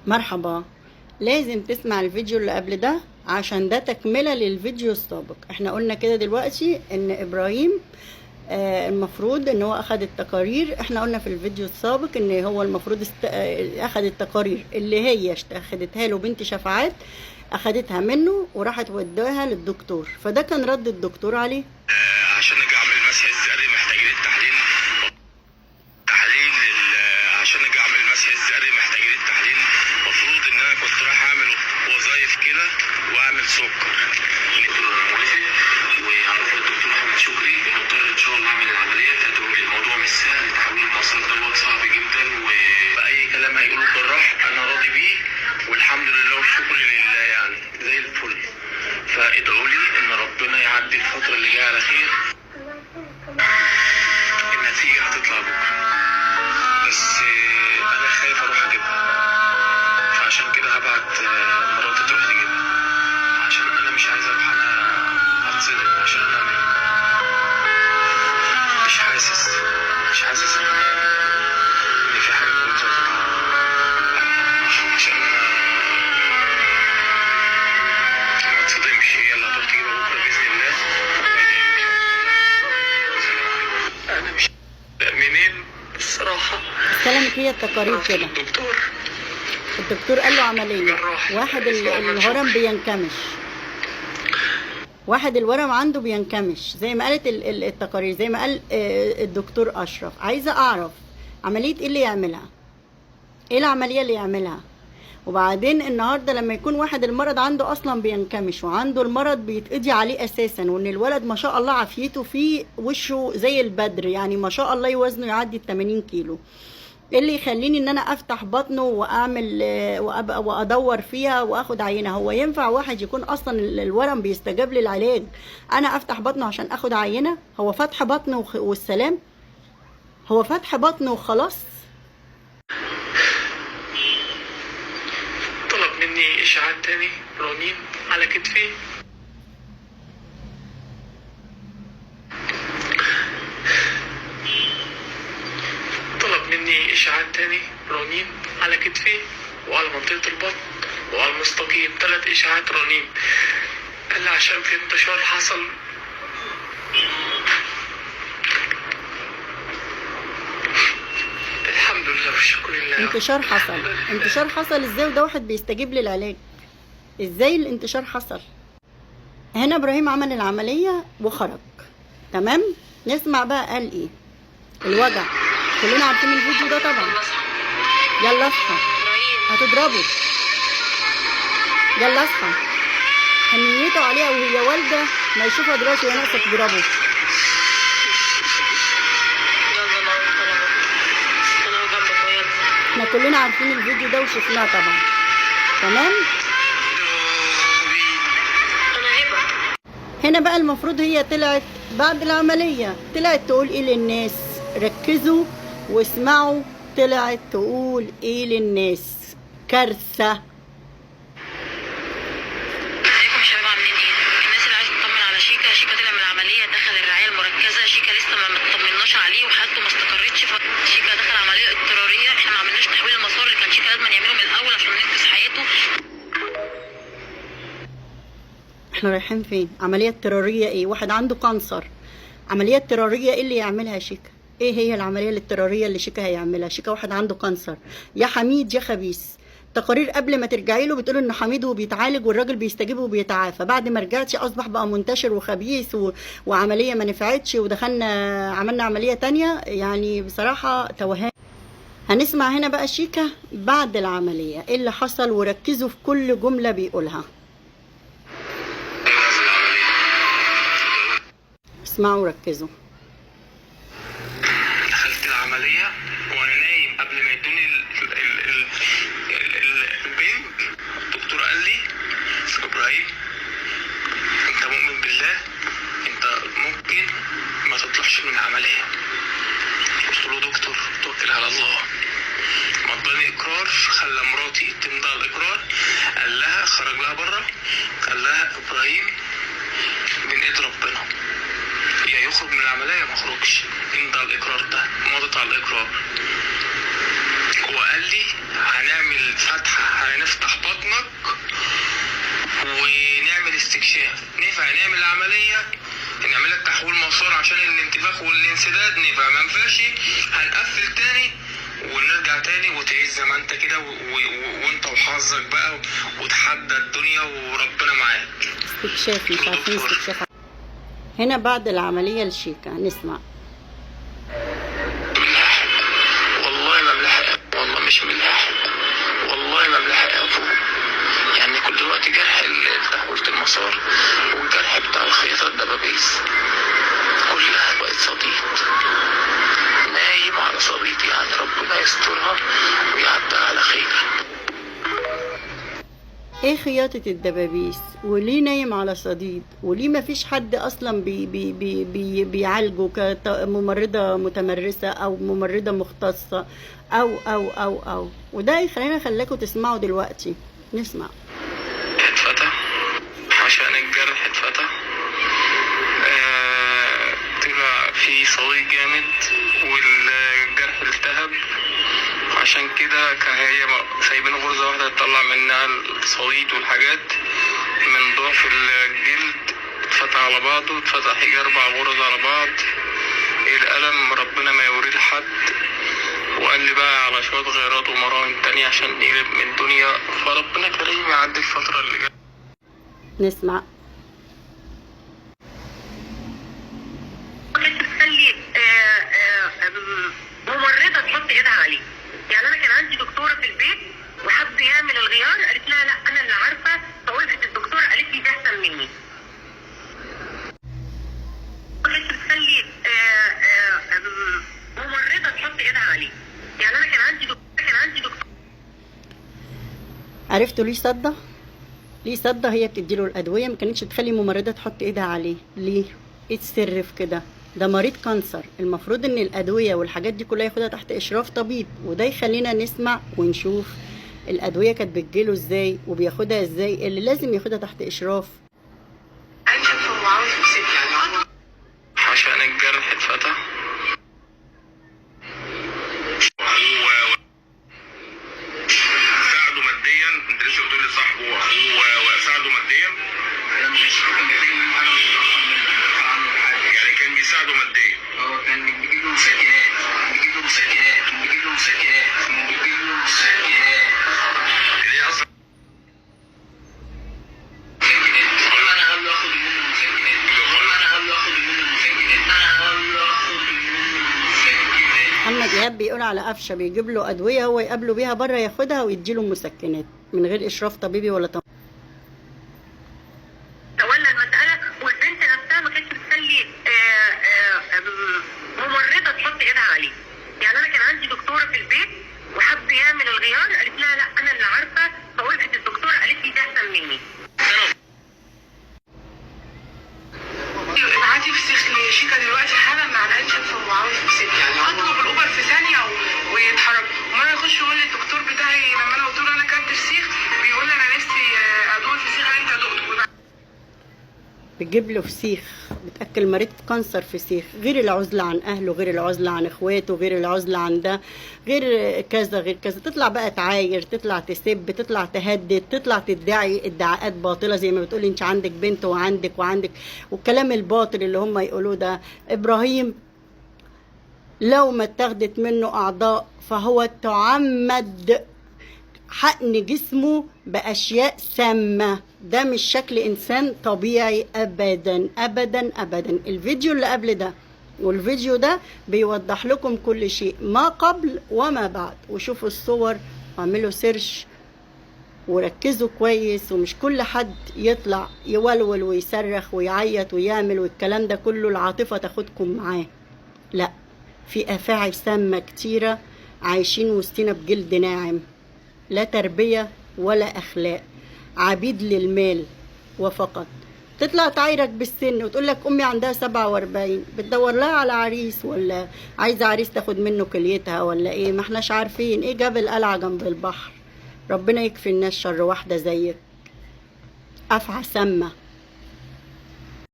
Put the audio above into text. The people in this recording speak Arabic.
مرحبا. لازم تسمع الفيديو اللي قبل ده عشان ده تكملة للفيديو السابق. احنا قلنا كده دلوقتي ان ابراهيم المفروض ان هو اخد التقارير. احنا قلنا في الفيديو السابق ان هو المفروض اخد التقارير اللي هي اخدتها له بنت شفاعات، اخدتها منه وراحت وداها للدكتور. فده كان رد الدكتور عليه. عشان نجي اعمل المسح الزري محتاجين التحليل. عشان نجي اعمل المسح الزري محتاجين التحليل. المفروض ان انا كنت رايح اعمل وظايف كده واعمل سكر. موافق وهنروح للدكتور محمد شكري بنضطر ان شاء الله اعمل العمليه. الموضوع مش سهل، تحويل المصاري دوت صعب جدا، واي كلام هيقولوه الجراح انا راضي بيه والحمد لله والشكر لله، يعني زي الفل. فادعوا لي ان ربنا يعدي الفتره اللي جايه على خير. النتيجه هتطلع بكره، بس انا خايف اروح اجيبها، فعشان كده هبعت مراتي تروح تجيبها، عشان انا مش عايز اروح انا اتصدم، عشان انا مش حاسس ان في حاجه كويسه، عشان ما تصدمش. هي اللي هتروح تجيبها بكره باذن الله. انا مش منين الصراحه. كلامك هي التقارير كده. الدكتور قال له عملية واحد الهرم بينكمش، واحد الورم عنده بينكمش زي ما قالت التقارير، زي ما قال الدكتور أشرف. عايزة أعرف عملية إيه اللي يعملها، إيه العملية اللي يعملها. وبعدين النهاردة لما يكون واحد المرض عنده أصلا بينكمش وعنده المرض بيتقضي عليه أساسا، وإن الولد ما شاء الله عافيته فيه وشه زي البدر، يعني ما شاء الله وزنه يعدي 80 كيلو، ايه اللي يخليني ان انا افتح بطنه واعمل وادور فيها واخد عينه؟ هو ينفع واحد يكون اصلا الورم بيستجاب للعلاج انا افتح بطنه عشان اخد عينه؟ هو فتح بطنه والسلام؟ هو فتح بطنه وخلاص؟ طلب مني اشعاعات تاني رنين على كتفي. اشعاعات تاني رنين على كتفي وعلى منطقة البطن وعلى المستقيم، 3 اشعاعات رنين. قال لي عشان في انتشار حصل. الحمد لله والشكر لله. انتشار حصل ازاي؟ وده واحد بيستجيب للعلاج، ازاي الانتشار حصل؟ هنا ابراهيم عمل العملية وخرج، تمام. نسمع بقى قال ايه. الوجع كلنا عارفين الفيديو ده طبعا. يلا اصحى، هتضربه. يلا اصحى. حنيته عليها وهي والده، ما يشوفها دلوقتي وهي ناقصه تضربه. احنا كلنا عارفين الفيديو ده وشفناه طبعا، تمام. هنا بقى المفروض هي طلعت بعد العمليه، طلعت تقول ايه للناس؟ ركزوا واسمعوا. طلعت تقول ايه للناس؟ كارثه. ازيكم يا شباب، عاملين ايه؟ الناس اللي عايزه تطمن على شيكا طلع من العمليه، دخل الرعايه المركزه. شيكا لسه ما اطمناش عليه وحالته ما استقرتش. شيكا دخل عمليه اضطراريه، احنا ما عملناش تحويل المسار اللي كان شيكا لازم يعمله من الاول عشان ننقذ حياته. احنا رايحين فين؟ عمليه اضطراريه ايه؟ واحد عنده كانسر، عمليه اضطراريه ايه اللي يعملها شيكا؟ ايه هي العمليه الاضطراريه اللي شيكا هيعملها؟ شيكا واحد عنده كانسر، يا حميد يا خبيث. تقارير قبل ما ترجعي له بتقول انه حميد وبيتعالج والراجل بيستجيب وبيتعافى، بعد ما رجعتي اصبح بقى منتشر وخبيث وعمليه ما نفعتش ودخلنا عملنا عمليه تانية. يعني بصراحه توهان. هنسمع هنا بقى شيكا بعد العمليه ايه اللي حصل، وركزوا في كل جمله بيقولها. اسمعوا وركزوا. دخلت العملية وانا نايم قبل ما يدوني البنج. الدكتور قال لي ابراهيم انت مؤمن بالله، انت ممكن ما تطلعش من العملية. قلت له دكتور توكل على الله. مضاني اقرار، خلى مراتي تمضي الاقرار، قال لها خرج لها بره، قال لها ابراهيم من ايد ربنا، يا يخرج من العملية ما خرجش، امضى الاقرار ده. مضت على الاقرار. هو قال لي هنعمل فتحة، هنفتح بطنك ونعمل استكشاف. ننفع نعمل العملية، نعمل لك تحويل مسار عشان الانتفاخ والانسداد، ننفع ما ينفعش هنقفل تاني ونرجع تاني وتعيش زي ما انت كده وانت وحظك بقى وتحدى الدنيا وربنا معاك. استكشاف، مش عارفين استكشاف. هنا بعد العملية الشيكة نسمع. والله ما بلحق، والله مش ملحق، والله ما بلحق افوق. يعني كل دلوقتي جرح تحويلة المسار والجرح بتاع الخياطة الدبابيس كلها بقت صديد، نايم على صديد. يعني ربنا يسترها ويعدها على خير. ايه خياطة الدبابيس؟ وليه نايم على صديد؟ وليه ما فيش حد اصلا بيعالجه كممرضة متمرسة او ممرضة مختصة او وده يخلينا خلاكم تسمعوا دلوقتي. نسمع. اتفتح عشان الجرح اتفتح، طلع في صديد جامد والجرح التهب، عشان كده كان هي سايبين غرزة واحدة تطلع منها الصديد والحاجات من ضعف الجلد. اتفتح على بعضه، اتفتح يجي 4 غرز على بعض. الألم ربنا ما يوريه لحد، وقال لي بقى على شوية غيرات ومراهم تانية عشان نقلب من الدنيا، فربنا كريم يعدي الفترة اللي جاية. نسمع. تخلي ممرضة تحط ايدها عليه. يعني انا كان عندي دكتورة في البيت وحب يعمل الغيار، قالت لها لا انا اللي عارفة، فوقفت الدكتورة قالت لي ده احسن مني. تخلي ممرضة تحط ايدها عليه. يعني انا كان عندي دكتورة. عرفتوا ليه صدى؟ ليه صدى؟ هي بتديله الادويه، ما كانتش تخلي ممرضه تحط ايدها عليه. ليه؟ ايه السر في كده؟ ده مريض كانسر، المفروض ان الادويه والحاجات دي كلها ياخدها تحت اشراف طبيب. وده يخلينا نسمع ونشوف الادويه كانت بتجيله ازاي وبياخدها ازاي، اللي لازم ياخدها تحت اشراف. عشان الجرح اتفتح ساعده ماديا. انت لسه بتقول لصاحبه واخوه ساعده ماديا، يعني كان بيساعده ماديا. كان بيجيب له مسكنات، ليه اصلا؟ محمد ايهاب بيقول على قفشه بيجيب له ادويه هو يقابله بيها بره ياخدها ويديله مسكنات من غير اشراف طبيبي ولا تولى المسألة، والبنت نفسها ما كانتش بتخلي ممرضة تحط ايدها عليه. يعني انا كان عندي دكتورة في البيت وحب يعمل الغيار، قالت لها لا انا اللي عارفة، فوقفت الدكتورة قالت لي ده احسن مني. ابعتي فسيخ لشيكا دلوقتي حالا مع الانشف وعاوز فسيخ، يعني اطلب الاوبر في ثانيه ويتحرك. ومره يخش يقول لي الدكتور بتاعي لما انا قلت له انا كلت فسيخ بيقول لي انا نفسي ادوق الفسيخ اللي انت دقته. بتجيب له فسيخ، بتاكل مريض كانسر فسيخ، غير العزله عن اهله، غير العزله عن اخواته، غير العزله عن ده، غير كذا غير كذا. تطلع بقى تعاير، تطلع تسب، تطلع تهدد، تطلع تدعي ادعاءات باطله زي ما بتقولي انت عندك بنت وعندك والكلام الباطل اللي هم يقولوه ده. ابراهيم لو ما اتاخدت منه اعضاء فهو تعمد حقن جسمه باشياء سامه. ده مش شكل انسان طبيعي ابدا ابدا ابدا. الفيديو اللي قبل ده والفيديو ده بيوضح لكم كل شيء ما قبل وما بعد. وشوفوا الصور واعملوا سيرش وركزوا كويس. ومش كل حد يطلع يولول ويصرخ ويعيط ويعمل والكلام ده كله العاطفه تاخدكم معاه. لا، في افاعي سامه كتيره عايشين وسطنا بجلد ناعم، لا تربية ولا أخلاق، عبيد للمال وفقط. تطلع تعايرك بالسن وتقول لك أمي عندها 47، بتدور لها على عريس ولا عايزة عريس تاخد منه كليتها ولا إيه؟ ما احناش عارفين إيه جاب القلعة جنب البحر. ربنا يكفي الناس شر واحدة زيك. أفعى سامة.